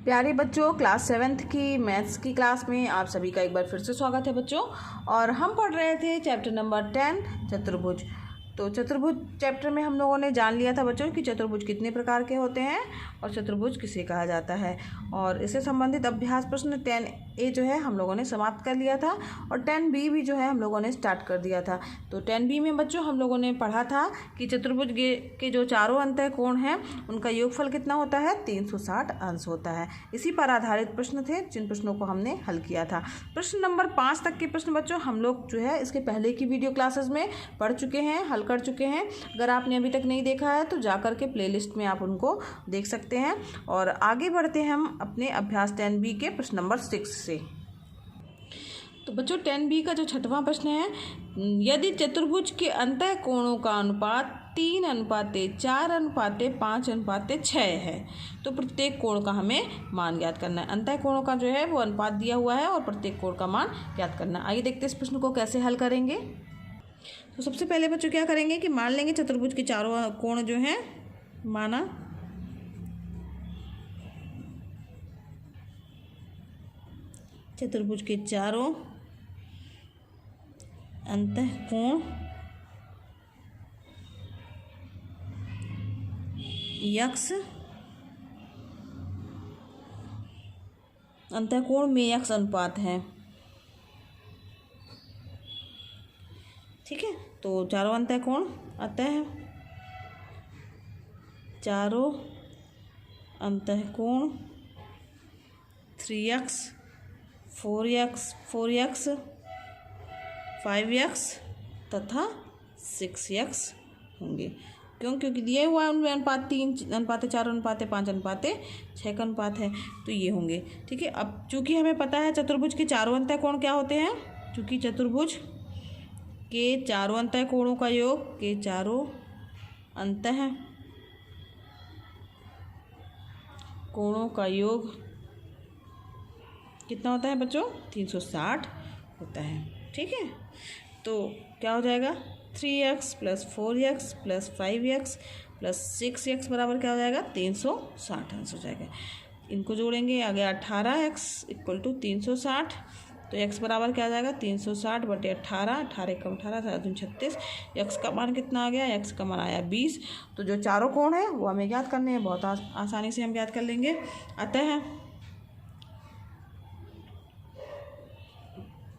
प्यारे बच्चों, class 7th की मैथ्स की क्लास में आप सभी का एक बार फिर से स्वागत है बच्चों। और हम पढ़ रहे थे चैप्टर नंबर 10 चतुर्भुज। तो चतुर्भुज चैप्टर में हम लोगों ने जान लिया था बच्चों कि चतुर्भुज कितने प्रकार के होते हैं और चतुर्भुज किसे कहा जाता है। और इससे संबंधित अभ्यास प्रश्न 10A जो है हम लोगों ने समाप्त कर लिया था और 10B भी जो है हम लोगों ने स्टार्ट कर दिया था। तो 10B में बच्चों हम लोगों ने पढ़ा था कि चतुर्भुज के जो चारों अंतः कोण हैं उनका योगफल कितना होता है, 360 अंश होता है। इसी पर आधारित प्रश्न थे जिन प्रश्नों को हमने हल किया था। प्रश्न नंबर 5 तक के प्रश्न बच्चों हम लोग जो है इसके पहले की वीडियो क्लासेस में पढ़ चुके हैं, हल कर चुके हैं। अगर आपने अभी तक नहीं देखा है तो जाकर के प्लेलिस्ट में आप उनको देख सकते हैं। और आगे बढ़ते हैं हम अपने अभ्यास 10B के प्रश्न नंबर 6 से। तो बच्चों 10B का जो छठवां प्रश्न है, यदि चतुर्भुज के अंतः कोणों का अनुपात 3:4:5:6 है तो प्रत्येक कोण का हमें मान ज्ञात करना है। अंतः कोणों का जो है वो अनुपात दिया हुआ है और प्रत्येक कोण का मान ज्ञात करना है। आइए देखते हैं इस प्रश्न को कैसे हल करेंगे। तो सबसे पहले बच्चों क्या करेंगे कि मान लेंगे चतुर्भुज के चारों कोण जो हैं, माना चतुर्भुज के चारों अंतः कोण यक्स अंतःकोण में यक्स अनुपात है। ठीक है, तो चारों अंतःकोण अतः चारों अंतःकोण 3x 4x 5x तथा 6x होंगे। क्योंकि दिए हुआ है उनमें अनुपात 3:4:5:6 का अनुपात है, तो ये होंगे। ठीक है, अब चूंकि हमें पता है चतुर्भुज के चारों अंतःकोण क्या होते हैं, चूंकि चतुर्भुज के चारों अंतःकोणों का योग के चारों अंतःकोणों का योग कितना होता है बच्चों, 360 होता है। ठीक है, तो क्या हो जाएगा, 3x + 4x + 5x + 6x बराबर क्या हो जाएगा, 360 अंश हो जाएगा। इनको जोड़ेंगे, आ गया 18x = 360। तो x बराबर क्या आ जाएगा, 360/18, 18 × 18 = 36। x का मान कितना आ गया, x का मान आया 20। तो जो चारों कोण हैं वो हमें ज्ञात करने हैं, बहुत आसानी से हम ज्ञात कर लेंगे। अतः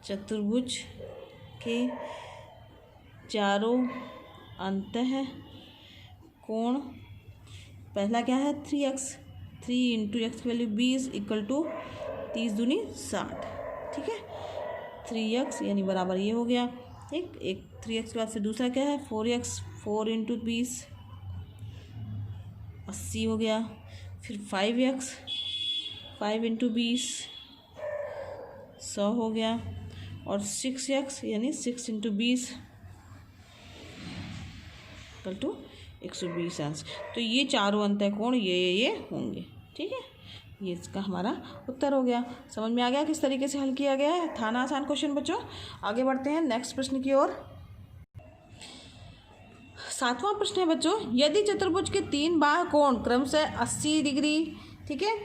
चतुर्भुज के चारों अंतःकोण, पहला क्या है 3x, 3 × x की वैल्यू 20 = 30 दूनी 60। ठीक है, 3x यानी बराबर ये हो गया। एक 3x के बाद फिर दूसरा क्या है 4x, 4 × 20 80 हो गया। फिर 5x, 5 × 20 100 हो गया। और 6x यानी 6 × 20 = 120 अंश। तो ये चारों अंतःकोण ये होंगे। ठीक है, ये इसका हमारा उत्तर हो गया। समझ में आ गया किस तरीके से हल किया गया है, था ना आसान क्वेश्चन बच्चों। आगे बढ़ते हैं नेक्स्ट प्रश्न की ओर। 7वां प्रश्न है बच्चों, यदि चतुर्भुज के 3 बाह्य कोण क्रमशः 80 डिग्री, ठीक है,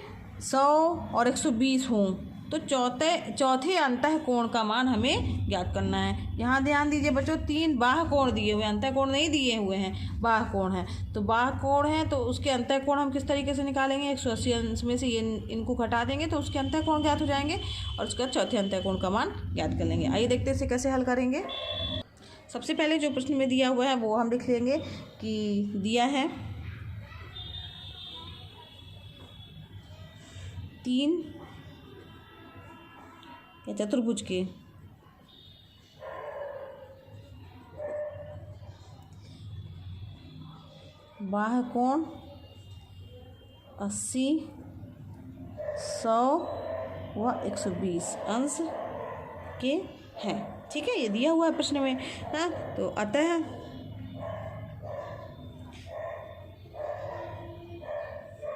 100 और 120 हों तो चौथे अंतःकोण का मान हमें ज्ञात करना है। यहाँ ध्यान दीजिए बच्चों, 3 बाह्य कोण दिए हुए हैं, अंतःकोण नहीं दिए हुए हैं, बाह्य कोण है। तो बाह्य कोण है तो उसके अंतःकोण हम किस तरीके से निकालेंगे, 180 अंश में से ये इनको घटा देंगे तो उसके अंतःकोण ज्ञात हो जाएंगे और उसका चौथे अंतःकोण का मान ज्ञात कर लेंगे। आइए देखते हैं इसे कैसे हल करेंगे। सबसे पहले जो प्रश्न में दिया हुआ है वो हम लिख लेंगे कि दिया है 3 चतुर्भुज के बाह्य कोण 80, 100 व 120 अंश के हैं। ठीक है, ये दिया हुआ है प्रश्न में। हाँ, तो अतः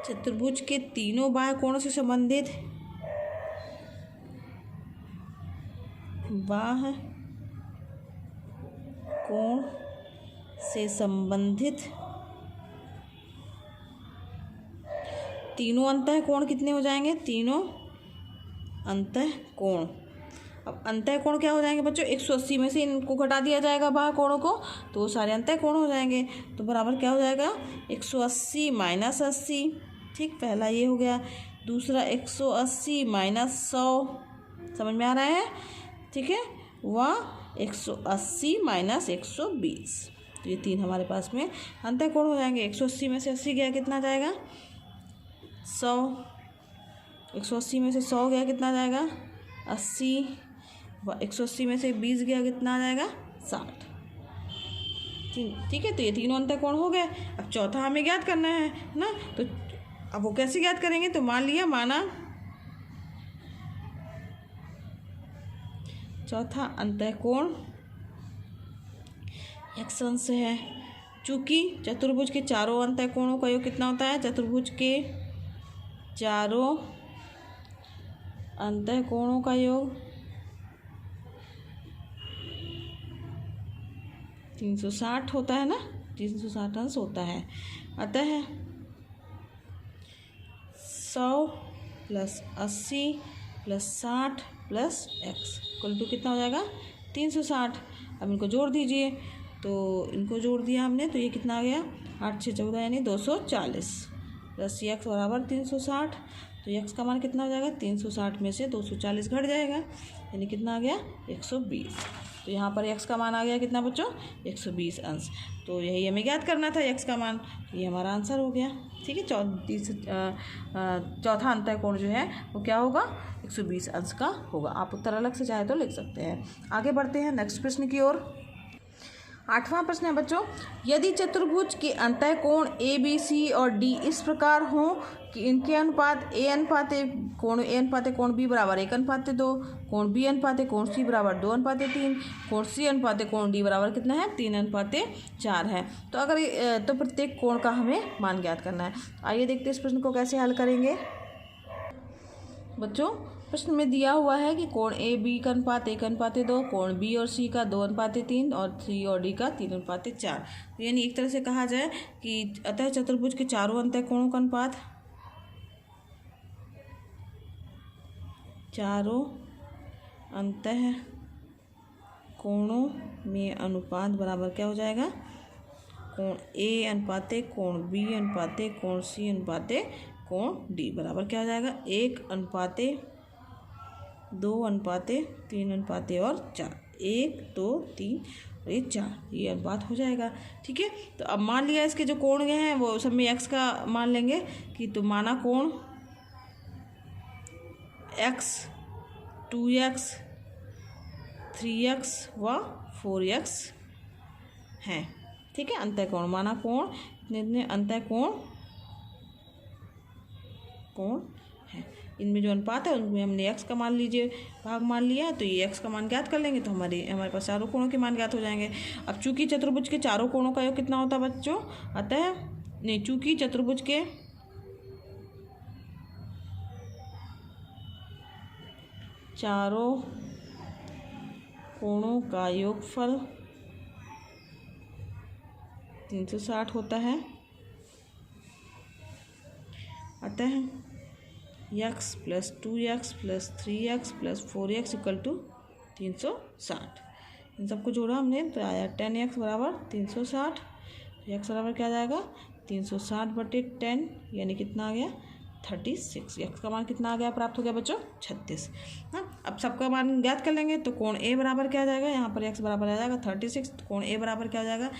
चतुर्भुज के तीनों बाह्य कोणों से संबंधित बाह्य कोण से संबंधित तीनों अंतः कोण कितने हो जाएंगे, तीनों अंतः कोण। अब अंतः कोण क्या हो जाएंगे बच्चों, 180 में से इनको घटा दिया जाएगा बाहर कोणों को, तो वो सारे अंतः कोण हो जाएंगे। तो बराबर क्या हो जाएगा, 180 माइनस 80। ठीक, पहला ये हो गया। दूसरा 180 माइनस 100, समझ में आ रहा है। ठीक है, वह 180 माइनस 120। तो ये तीन हमारे पास में अंतः कोण हो जाएंगे। 180 में से 80 गया, कितना जाएगा, 100। 180 में से 100 गया, कितना जाएगा, 80। 180 में से 20 गया, कितना आ जाएगा, 60। ठीक है, तो ये तीनों अंतः कोण हो गए। अब चौथा हमें ज्ञात करना है ना, तो अब वो कैसे ज्ञात करेंगे, तो माना चौथा अंतः कोण x अंश है। चूँकि चतुर्भुज के चारों अंतः कोणों का योग कितना होता है, चतुर्भुज के चारों अंतः कोणों का योग 360 होता है ना, 360 अंश होता है। अतः 100 plus 80 plus 60 plus x equal to कितना हो जाएगा, 360। अब इनको जोड़ दीजिए, तो इनको जोड़ दिया हमने, तो ये कितना आ गया, 8 6 14 यानी 240 प्लस x बराबर 360। तो x का मान कितना हो जाएगा, 360 में से 240 घट जाएगा, यानी कितना आ गया, 120। तो यहाँ पर x का मान आ गया कितना बच्चों, 120 अंश। तो यही हमें ज्ञात करना था x का मान, ये हमारा आंसर हो गया। ठीक है, चौथा अंतः कोण जो है वो क्या होगा, 120 अंश का होगा। आप उत्तर अलग से चाहे तो लिख सकते हैं। आगे बढ़ते हैं नेक्स्ट प्रश्न की ओर। 8वां प्रश्न है बच्चों, यदि चतुर्भुज के अंतः कोण ए बी सी और डी इस प्रकार हों कि इनके अनुपात ए अनुपाते कोण ए अनुपाते कोण बी बराबर 1:2, कोण बी अनुपाते कोण सी बराबर 2:3, कोण सी अनुपाते कोण डी बराबर कितना है, 3:4 है। तो अगर तो प्रत्येक कोण का हमें मान ज्ञात करना है। आइए देखते हैं इस प्रश्न को कैसे हल करेंगे। बच्चों, प्रश्न में दिया हुआ है कि कोण ए बी का अनुपात 1:2, कोण बी और सी का 2:3 और सी और डी का 3:4। तो यानी एक तरह से कहा जाए कि अतः चतुर्भुज के चारों अंतः कोणों का अनुपात, चारों अंतः कोणों में अनुपात बराबर क्या हो जाएगा, कोण ए अनुपाते कोण बी अनुपाते कोण सी अनुपाते कोण डी बराबर क्या हो जाएगा, 1:2:3:4, 1 2 3 और ये 4, ये अनुपात हो जाएगा। ठीक है, तो अब मान लिया इसके जो कोण गए हैं वो सब में x का मान लेंगे कि, तो माना कोण x 2x 3x व 4x हैं। ठीक है, अंतः कोण माना कोण इतने अंतः कोण है। इनमें जो अनुपात है उनमें हमने x का मान लीजिए भाग मान लिया है, तो ये x का मान ज्ञात कर लेंगे, तो हमारे पास चारों कोणों के मान ज्ञात हो जाएंगे। अब चूंकि चतुर्भुज के चारों कोणों का योग कितना होता है बच्चों, अतः नहीं चूंकि चतुर्भुज के चारों कोणों का योगफल 360 होता है, अतः x plus 2x plus 3x plus 4x equal to 360। इन सबको जोड़ा हमने तो आया 10x बराबर 360। तो x बराबर क्या आ जाएगा, 360/10 यानी कितना आ गया, 36। x का मान कितना आ गया, प्राप्त हो गया बच्चों 36। हाँ, अब सबका मान ज्ञात कर लेंगे, तो कोण a बराबर क्या आ जाएगा, यहाँ पर x बराबर आ जाएगा 36। तो कोण a बराबर क्या हो जाएगा,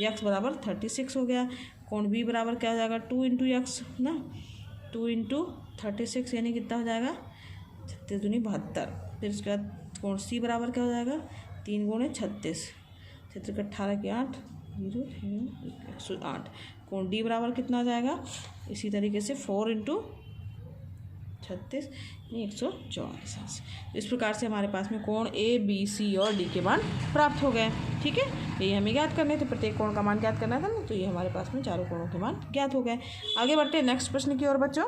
x बराबर 36 हो गया। कोण b बराबर क्या हो जाएगा, 2 × x ना, 2 × 36 यानी कितना हो जाएगा, 36 दूनी 72। फिर उसके बाद कोण c बराबर क्या हो जाएगा, 3 × 36, 36 18 के 8 0 108। कोण d बराबर कितना आ जाएगा, इसी तरीके से 4 × 36 यानी 144। इस प्रकार से हमारे पास में कोण a b c और d के मान प्राप्त हो गए। ठीक है, ये हमें ज्ञात करने थे, प्रत्येक कोण का मान ज्ञात करना था ना, तो ये हमारे पास में चारों कोणों के मान ज्ञात हो गए। आगे बढ़ते हैं नेक्स्ट प्रश्न की ओर बच्चों।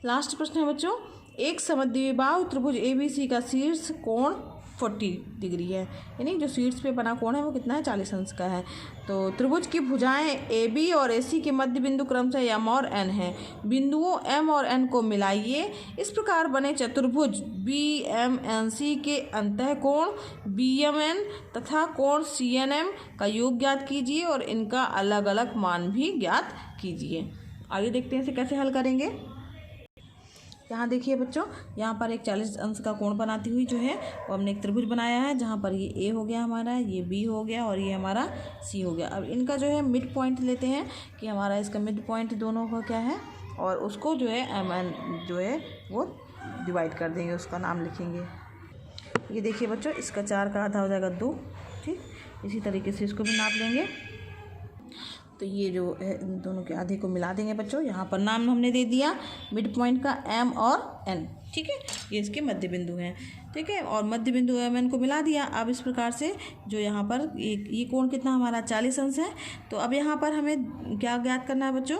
लास्ट प्रश्न है बच्चों, एक समद्विबाहु त्रिभुज ABC का शीर्ष कोण 40 डिग्री है, यानी जो शीर्ष पे बना कोण है वो कितना है 40 अंश का है। तो त्रिभुज की भुजाएं ए बी और ए सी के मध्य बिंदु क्रमशः एम और एन है। बिंदुओं एम और एन को मिलाइए। इस प्रकार बने चतुर्भुज बी एम एन सी के अंतः कोण बी एम एन तथा कोण सी एन एम का योग ज्ञात कीजिए और इनका अलग अलग मान भी ज्ञात कीजिए। आगे देखते हैं इसे कैसे हल करेंगे। यहाँ देखिए बच्चों, यहाँ पर एक 40 अंश का कोण बनाती हुई जो है वो हमने एक त्रिभुज बनाया है, जहाँ पर ये ए हो गया हमारा, ये बी हो गया और ये हमारा सी हो गया। अब इनका जो है मिड पॉइंट लेते हैं कि हमारा इसका मिड पॉइंट दोनों का क्या है, और उसको जो है एम एन जो है वो डिवाइड कर देंगे, उसका नाम लिखेंगे। ये देखिए बच्चों, इसका 4 का आधा हो जाएगा 2, ठीक। इसी तरीके से इसको भी नाप लेंगे। तो ये जो है इन दोनों के आधे को मिला देंगे बच्चों। यहाँ पर नाम हमने दे दिया मिड पॉइंट का एम और एन, ठीक है। ये इसके मध्य बिंदु हैं, ठीक है, और मध्य बिंदु एम एन को मिला दिया। अब इस प्रकार से जो यहाँ पर ये कोण कितना हमारा 40 अंश है। तो अब यहाँ पर हमें क्या ज्ञात करना है बच्चों,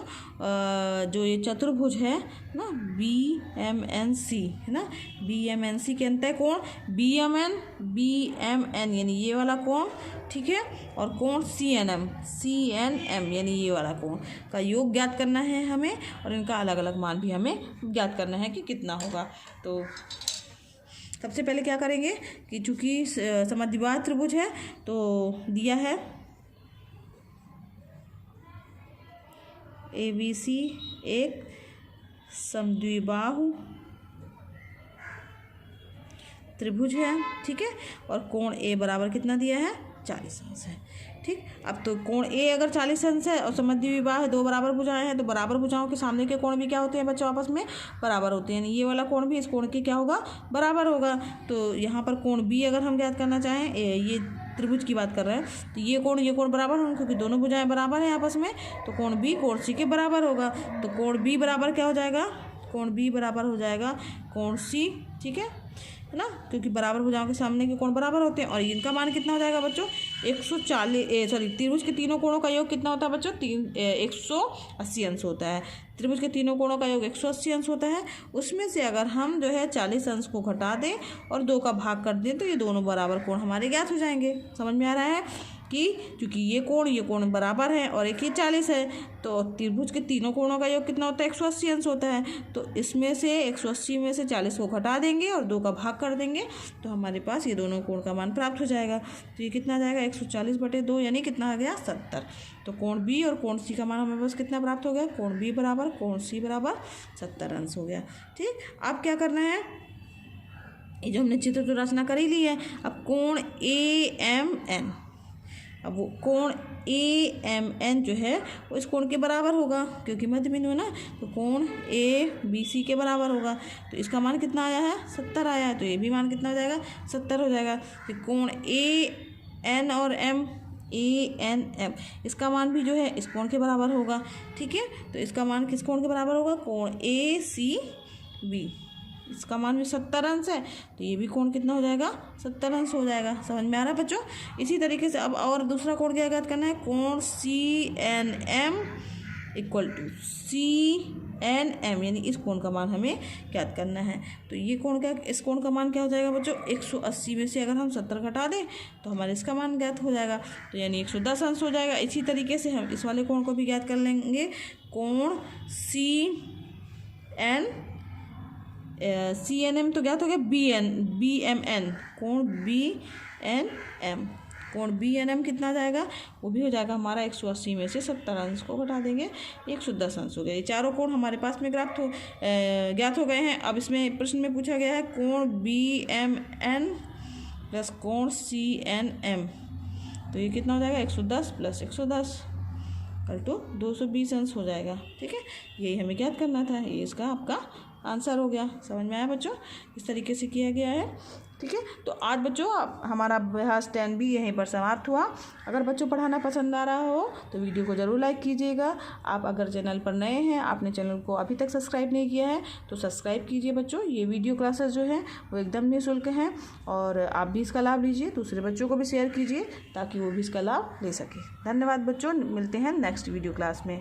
जो ये चतुर्भुज है ना बी एम एन सी है ना, बी एम एन सी के अंतः कोण बी एम एन यानी ये वाला कोण, ठीक है, और कोण सी एन एम यानी ये वाला कोण का योग ज्ञात करना है हमें, और इनका अलग अलग मान भी हमें ज्ञात करना है कि कितना होगा। तो सबसे पहले क्या करेंगे कि चूँकि समद्विबाहु त्रिभुज है तो दिया है ए बी सी एक समद्विबाहु त्रिभुज है, ठीक है, और कोण ए बराबर कितना दिया है 40 अंश है, ठीक। अब तो कोण ए अगर 40 अंश है और समद्विबाहु 2 बराबर भुजाएं हैं, तो बराबर भुजाओं के सामने के कोण भी क्या होते हैं बच्चों, आपस में बराबर होते हैं। ये वाला कोण भी इस कोण के क्या होगा, बराबर होगा। तो यहाँ पर कोण बी अगर हम ज्ञात करना चाहें, ये त्रिभुज की बात कर रहे हैं, तो ये कोण बराबर होंगे क्योंकि दोनों भुजाएं बराबर हैं आपस में। तो कोण बी कोण सी के बराबर होगा। तो कोण बी बराबर क्या हो जाएगा, कोण बी बराबर हो जाएगा कोण सी, ठीक है ना, क्योंकि बराबर भुजाओं के सामने के कोण बराबर होते हैं। और इनका मान कितना हो जाएगा बच्चों 140, त्रिभुज के तीनों कोणों का योग कितना होता है बच्चों 180 अंश होता है। त्रिभुज के तीनों कोणों का योग 180 अंश होता है। उसमें से अगर हम जो है 40 अंश को घटा दें और 2 का भाग कर दें तो ये दोनों बराबर कोण हमारे ज्ञात हो जाएंगे। समझ में आ रहा है कि क्योंकि ये कोण बराबर है और एक ही 40 है, तो त्रिभुज के तीनों कोणों का योग कितना होता है 180 अंश होता है। तो इसमें से 180 में से 40 को घटा देंगे और 2 का भाग कर देंगे तो हमारे पास ये दोनों कोण का मान प्राप्त हो जाएगा। तो ये कितना आ जाएगा 140/2 यानी कितना आ गया 70। तो कोण बी और कोण सी का मान हमारे पास कितना प्राप्त हो गया, कोण बी बराबर कोण सी बराबर 70 अंश हो गया, ठीक। अब क्या करना है, ये जो हमने चित्र तो रचना कर ही ली है। अब कोण ए एम एन, अब वो कोण ए एम एन जो है वो इस कोण के बराबर होगा क्योंकि मध्य बिंदु है ना। तो कोण ए बी सी के बराबर होगा। तो इसका मान कितना आया है 70 आया है, तो ये भी मान कितना हो जाएगा 70 हो जाएगा। फिर कोण ए एन और एम ए एन एम इसका मान भी जो है इस कोण के बराबर होगा, ठीक है। तो इसका मान किस कोण के बराबर होगा, कोण ए सी बी, इसका मान भी 70 अंश है। तो ये भी कोण कितना हो जाएगा 70 अंश हो जाएगा। समझ में आ रहा है बच्चों। इसी तरीके से अब और दूसरा कोण क्या ज्ञात करना है, कोण C N M equal to C N M यानी इस कोण का मान हमें ज्ञात करना है। तो ये कोण क्या, इस कोण का मान क्या हो जाएगा बच्चों 180 में से अगर हम 70 घटा दें तो हमारे इसका मान ज्ञात हो जाएगा, तो यानी 110 अंश हो जाएगा। इसी तरीके से हम इस वाले कोण को भी ज्ञात कर लेंगे, कोण सी एन एम तो ज्ञात हो गया बी एम एन, कोण बी एन एम, कोण बी एन एम कितना जाएगा, वो भी हो जाएगा हमारा 180 में से 70 अंश को घटा देंगे 110 अंश हो गया। ये चारों कोण हमारे पास में ज्ञात हो गए हैं। अब इसमें प्रश्न में पूछा गया है कोण बी एम एन प्लस कोण सी एन एम, तो ये कितना हो जाएगा 110 प्लस 110 = 220 अंश हो जाएगा, ठीक है। यही हमें ज्ञात करना था, ये इसका आपका आंसर हो गया। समझ में आया बच्चों, इस तरीके से किया गया है, ठीक है। तो आज बच्चों हमारा अभ्यास 10 भी यहीं पर समाप्त हुआ। अगर बच्चों पढ़ाना पसंद आ रहा हो तो वीडियो को ज़रूर लाइक कीजिएगा। आप अगर चैनल पर नए हैं, आपने चैनल को अभी तक सब्सक्राइब नहीं किया है तो सब्सक्राइब कीजिए बच्चों। ये वीडियो क्लासेस जो हैं वो एकदम निःशुल्क हैं और आप भी इसका लाभ लीजिए, दूसरे बच्चों को भी शेयर कीजिए ताकि वो भी इसका लाभ ले सके। धन्यवाद बच्चों, मिलते हैं नेक्स्ट वीडियो क्लास में।